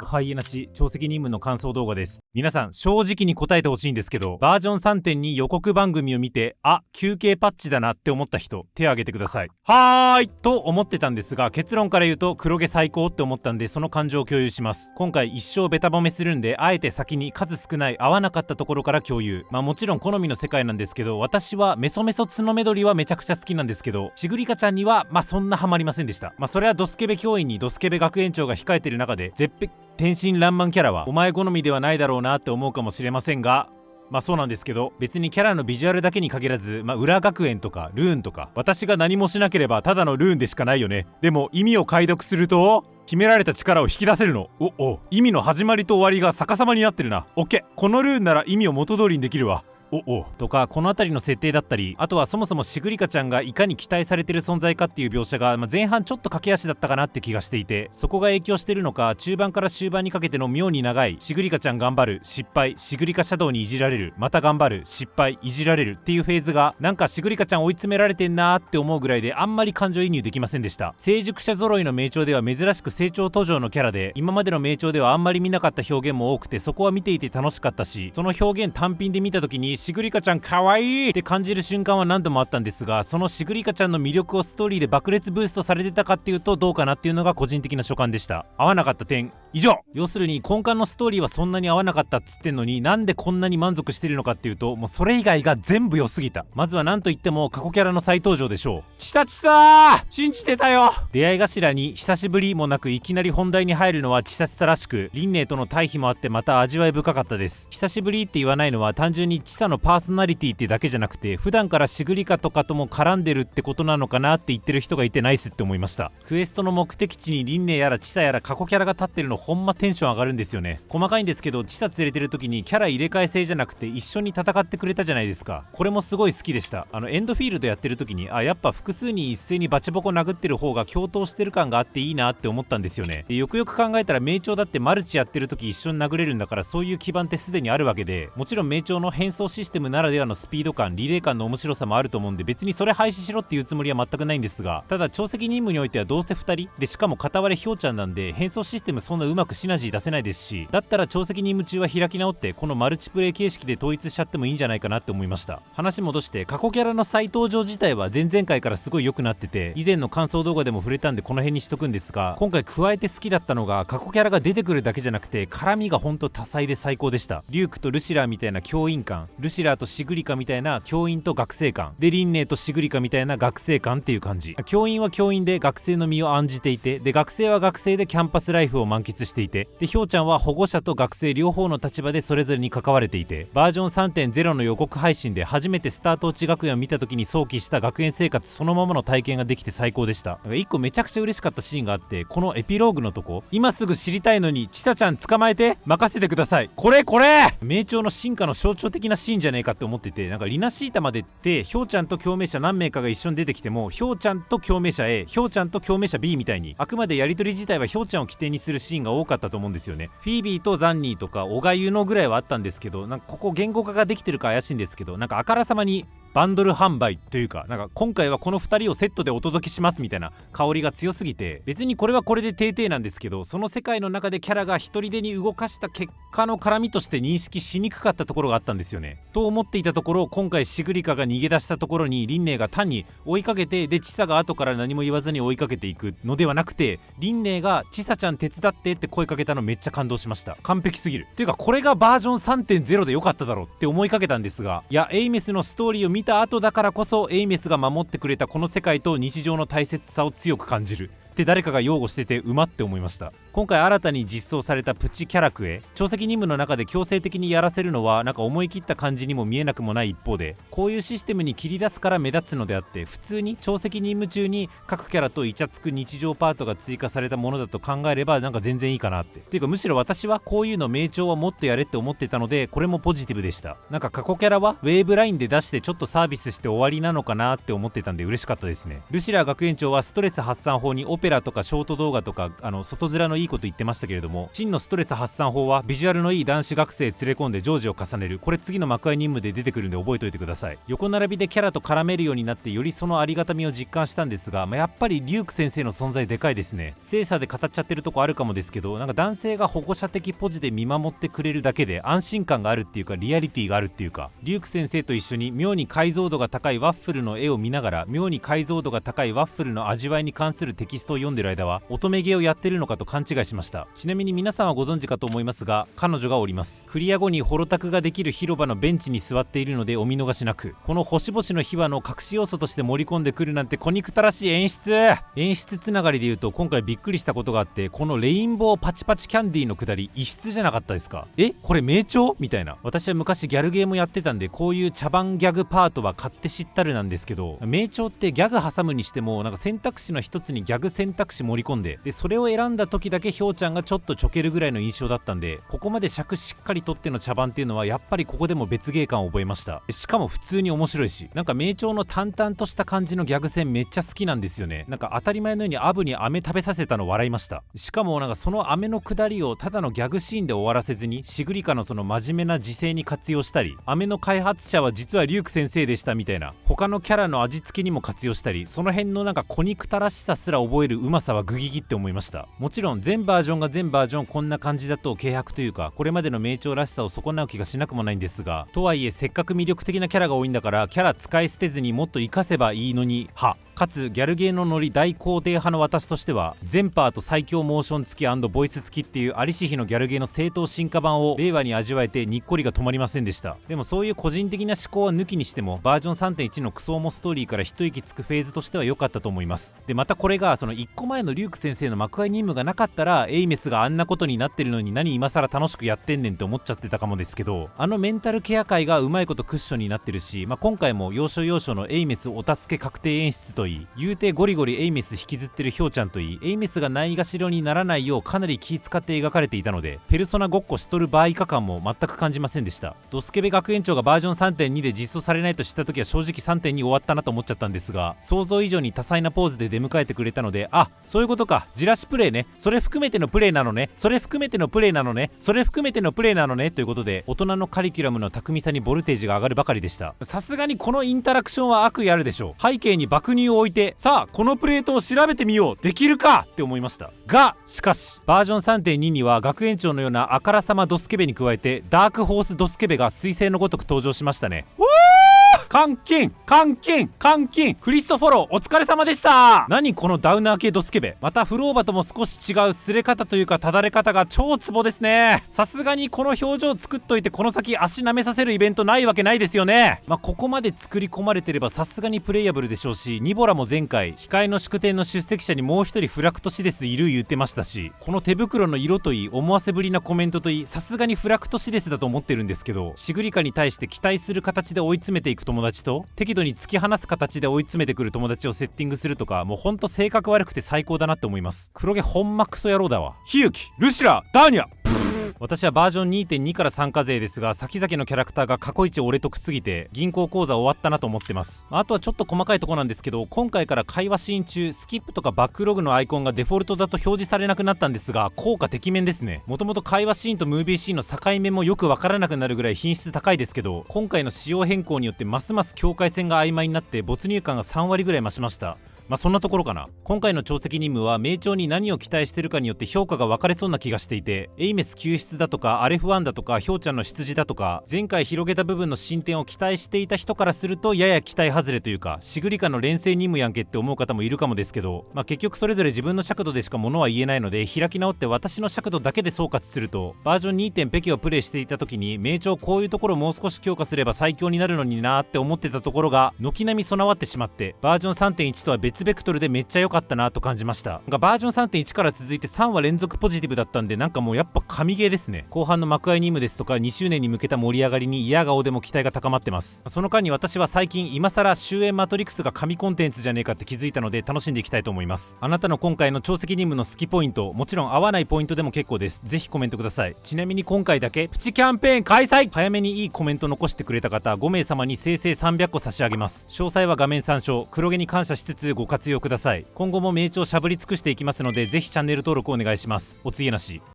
ハイエナ氏超責任務の感想動画です。皆さん正直に答えてほしいんですけど、バージョン 3.2 予告番組を見て、休憩パッチだなって思った人手を挙げてください。はーいと思ってたんですが、結論から言うと黒毛最高って思ったんで、その感情を共有します。今回一生ベタ褒めするんで、あえて先に数少ない合わなかったところから共有。もちろん好みの世界なんですけど、私はメソメソ角メドリはめちゃくちゃ好きなんですけど、シグリカちゃんにはそんなハマりませんでした。それはドスケベ教員にドスケベ学園長が控えてる中で、天真爛漫キャラはお前好みではないだろうなって思うかもしれませんが、そうなんですけど、別にキャラのビジュアルだけに限らず、裏学園とかルーンとか、私が何もしなければただのルーンでしかないよね。でも意味を解読すると秘められた力を引き出せるの。意味の始まりと終わりが逆さまになってるな。オッケー、このルーンなら意味を元通りにできるわ。とか、この辺りの設定だったり、あとはそもそもシグリカちゃんがいかに期待されてる存在かっていう描写が、前半ちょっと駆け足だったかなって気がしていて、そこが影響してるのか、中盤から終盤にかけての妙に長いシグリカちゃん頑張る、失敗、シグリカシャドウにいじられる、また頑張る、失敗、いじられるっていうフェーズが、なんかシグリカちゃん追い詰められてんなーって思うぐらいで、あんまり感情移入できませんでした。成熟者揃いの名調では珍しく成長途上のキャラで、今までの名調ではあんまり見なかった表現も多くて、そこは見ていて楽しかったし、その表現単品で見た時にシグリカちゃんかわいいって感じる瞬間は何度もあったんですが、そのシグリカちゃんの魅力をストーリーで爆裂ブーストされてたかっていうとどうかなっていうのが個人的な所感でした。合わなかった点以上。要するに根幹のストーリーはそんなに合わなかったっつってんのに、なんでこんなに満足してるのかっていうと、もうそれ以外が全部良すぎた。まずは何と言っても過去キャラの再登場でしょう。チサ信じてたよ。出会い頭に久しぶりもなくいきなり本題に入るのはチサらしく、輪廻との対比もあってまた味わい深かったです。久しぶりって言わないのは単純にチサのパーソナリティってだけじゃなくて、普段からシグリカとかとも絡んでるってことなのかなって言ってる人がいてナイスって思いました。クエストの目的地に輪廻やらチサやら過去キャラが立ってるのほんまテンション上がるんですよね。細かいんですけど、チサ連れてる時にキャラ入れ替え制じゃなくて一緒に戦ってくれたじゃないですか。これもすごい好きでした。エンドフィールドやってる時にやっぱ複数に一斉にバチボコ殴ってる方が共闘してる感があっていいなって思ったんですよね。でよくよく考えたら名調だってマルチやってる時一緒に殴れるんだから、そういう基盤ってすでにあるわけで、もちろん名調の変装システムならではのスピード感、リレー感の面白さもあると思うんで、別にそれ廃止しろっていうつもりは全くないんですが、ただ長責任務においてはどうせ2人で、しかも片割れひょうちゃんなんで変装システムそんなうまくシナジー出せないですし、だったら長責任務中は開き直ってこのマルチプレイ形式で統一しちゃってもいいんじゃないかなって思いました。話戻して、過去キャラの再登場自体は前々回からすごい良くなってて、以前の感想動画でも触れたんでこの辺にしとくんですが、今回加えて好きだったのが過去キャラが出てくるだけじゃなくて絡みがほんと多彩で最高でした。リュークとルシラーみたいな教員感、ルシラーとシグリカみたいな教員と学生感で、輪廻とシグリカみたいな学生感っていう感じ。教員は教員で学生の身を案じていて、で学生は学生でキャンパスライフを満喫していて、でひょうちゃんは保護者と学生両方の立場でそれぞれに関われていて、バージョン 3.0 の予告配信で初めてスタート落ち学園を見た時に想起した学園生活そのままの体験ができて最高でした。一個めちゃくちゃ嬉しかったシーンがあって、このエピローグのとこ、今すぐ知りたいのにチサちゃん捕まえて任せてください、これ名調の進化の象徴的なシーンじゃねえかって思ってて、リナシータまでってひょうちゃんと共鳴者何名かが一緒に出てきても、ひょうちゃんと共鳴者 A、ひょうちゃんと共鳴者 B みたいにあくまでやり取り自体はひょうちゃんを起点にするシーンが多かったと思うんですよね。フィービーとザンニーとかオガユノぐらいはあったんですけど、ここ言語化ができてるか怪しいんですけど、あからさまにバンドル販売というか、今回はこの2人をセットでお届けしますみたいな香りが強すぎて、別にこれはこれで定々なんですけど、その世界の中でキャラが一人でに動かした結果の絡みとして認識しにくかったところがあったんですよね。と思っていたところ、今回シグリカが逃げ出したところに輪廻が単に追いかけて、でチサが後から何も言わずに追いかけていくのではなくて、輪廻がチサちゃん手伝ってって声かけたのめっちゃ感動しました。完璧すぎるっていうか、これがバージョン 3.0 で良かっただろうって思いかけたんですが、いやエイメスのストーリーを見た後だからこそ、エイメスが守ってくれたこの世界と日常の大切さを強く感じるって誰かが擁護しててうまって思いました。今回新たに実装されたプチキャラクエ、長責任務の中で強制的にやらせるのは思い切った感じにも見えなくもない一方で、こういうシステムに切り出すから目立つのであって、普通に長責任務中に各キャラとイチャつく日常パートが追加されたものだと考えれば全然いいかなっていうか、むしろ私はこういうの名調はもっとやれって思ってたので、これもポジティブでした。過去キャラはウェーブラインで出してちょっとサービスして終わりなのかなって思ってたんで嬉しかったですね。ルシラー学園長はストレス発散法にオペラとかショート動画とか外面のいいいこと言ってましたけれども、真のストレス発散法はビジュアルのいい男子学生連れ込んで常時を重ねる。これ次の幕間任務で出てくるんで覚えておいてください。横並びでキャラと絡めるようになってよりそのありがたみを実感したんですが、やっぱりリュウク先生の存在でかいですね。精査で語っちゃってるとこあるかもですけど、なんか男性が保護者的ポジで見守ってくれるだけで安心感があるっていうか、リアリティがあるっていうか、リュウク先生と一緒に妙に解像度が高いワッフルの絵を見ながら、妙に解像度が高いワッフルの味わいに関するテキストを読んでる間は乙女芸をやってるのかと勘違いしました。ちなみに皆さんはご存知かと思いますが、彼女がおります。クリア後にホロタクができる広場のベンチに座っているのでお見逃しなく。この星々の秘話の隠し要素として盛り込んでくるなんて小憎たらしい演出つながりで言うと、今回びっくりしたことがあって、このレインボーパチパチキャンディーのくだり異質じゃなかったですか？これ名調みたいな。私は昔ギャルゲームやってたんで、こういう茶番ギャグパートは買って知ったるなんですけど、名調ってギャグ挟むにしてもなんか選択肢の一つにギャグ選択肢盛り込んで、それを選んだ時だけひょうちゃんがちょっとちょけるぐらいの印象だったんで、ここまで尺しっかりとっての茶番っていうのはやっぱりここでも別芸感を覚えました。しかも普通に面白いし、なんか名調の淡々とした感じのギャグ戦めっちゃ好きなんですよね。なんか当たり前のようにアブに飴食べさせたの笑いました。しかもなんかその飴のくだりをただのギャグシーンで終わらせずに、シグリカのその真面目な時勢に活用したり、飴の開発者は実はリュウク先生でしたみたいな他のキャラの味付けにも活用したり、その辺のなんか小憎たらしさすら覚えるうまさはグギギって思いました。もちろん全バージョンが全バージョンこんな感じだと軽薄というか、これまでの名調らしさを損なう気がしなくもないんですが、とはいえせっかく魅力的なキャラが多いんだから、キャラ使い捨てずにもっと活かせばいいのにかつギャルゲーのノリ大肯定派の私としては、全パート最強モーション付き&ボイス付きっていうありし日のギャルゲーの正当進化版を令和に味わえてにっこりが止まりませんでした。でもそういう個人的な思考は抜きにしても、バージョン 3.1 のクソモストーリーから一息つくフェーズとしては良かったと思います。でまたこれがその1個前のリュウク先生の幕間任務がなかったら、エイメスがあんなことになってるのに何今更楽しくやってんねんって思っちゃってたかもですけど、あのメンタルケア界がうまいことクッションになってるし、今回も要所要所のエイメスお助け確定演出といい、言うてゴリゴリエイメス引きずってるヒョウちゃんといい、エイメスがないがしろにならないようかなり気使って描かれていたので、ペルソナごっこしとる場合か感も全く感じませんでした。ドスケベ学園長がバージョン 3.2 で実装されないと知った時は正直 3.2 終わったなと思っちゃったんですが、想像以上に多彩なポーズで出迎えてくれたので、そういうことか、じらしプレイね、それ含めてのプレイなのね、それ含めてのプレイなのね、それ含めてのプレイなのねということで、大人のカリキュラムの巧みさにボルテージが上がるばかりでした。さすがにこのインタラクションは悪意あるでしょう。背景に爆乳を置いて、さあこのプレートを調べてみよう、できるかって思いましたが、しかしバージョン 3.2 には学園長のようなあからさまドスケベに加えてダークホースドスケベが彗星のごとく登場しましたね。監禁クリストフォローお疲れ様でした。何このダウナー系ドスケベ、またフローバとも少し違う擦れ方というかただれ方が超ツボですね。さすがにこの表情作っといてこの先足舐めさせるイベントないわけないですよね。ここまで作り込まれてればさすがにプレイヤブルでしょうし、ニボラも前回控えの祝典の出席者にもう一人フラクトシデスいる言ってましたし、この手袋の色といい思わせぶりなコメントといい、さすがにフラクトシデスだと思ってるんですけど、シグリカに対して期待する形で追い詰めていく友達と適度に突き放す形で追い詰めてくる友達をセッティングするとか、もうほんと性格悪くて最高だなって思います。黒毛ほんまクソ野郎だわ。ヒユキ、ルシラ、ダーニャ。私はバージョン 2.2 から参加勢ですが、先々のキャラクターが過去一俺得すぎて銀行口座終わったなと思ってます。あとはちょっと細かいとこなんですけど、今回から会話シーン中スキップとかバックログのアイコンがデフォルトだと表示されなくなったんですが、効果てきめんですね。もともと会話シーンとムービーシーンの境目もよくわからなくなるぐらい品質高いですけど、今回の仕様変更によってますます境界線が曖昧になって没入感が3割ぐらい増しました。そんなところかな。今回の超責任務は名調に何を期待してるかによって評価が分かれそうな気がしていて、エイメス救出だとかアレフ1だとかヒョウちゃんの出自だとか、前回広げた部分の進展を期待していた人からするとやや期待外れというか、シグリカの連成任務やんけって思う方もいるかもですけど、結局それぞれ自分の尺度でしか物は言えないので、開き直って私の尺度だけで総括すると、バージョン 2. ペケをプレイしていた時に名調こういうところもう少し強化すれば最強になるのになーって思ってたところが軒並み備わってしまって、バージョン 3.1 とは別ベクトルでめっちゃ良かったなと感じました。バージョン 3.1 から続いて3話連続ポジティブだったんで、なんかもうやっぱ神ゲーですね。後半の幕間任務ですとか2周年に向けた盛り上がりに嫌顔でも期待が高まってます。その間に私は最近今更終焉マトリックスが神コンテンツじゃねえかって気づいたので楽しんでいきたいと思います。あなたの今回の超責任務の好きポイント、もちろん合わないポイントでも結構です。ぜひコメントください。ちなみに今回だけプチキャンペーン開催、早めにいいコメント残してくれた方5名様に生成300個差し上げます。詳細は画面参照。黒毛に感謝しつつごご活用ください。今後も名著をしゃぶり尽くしていきますので、ぜひチャンネル登録お願いします。お告げなし。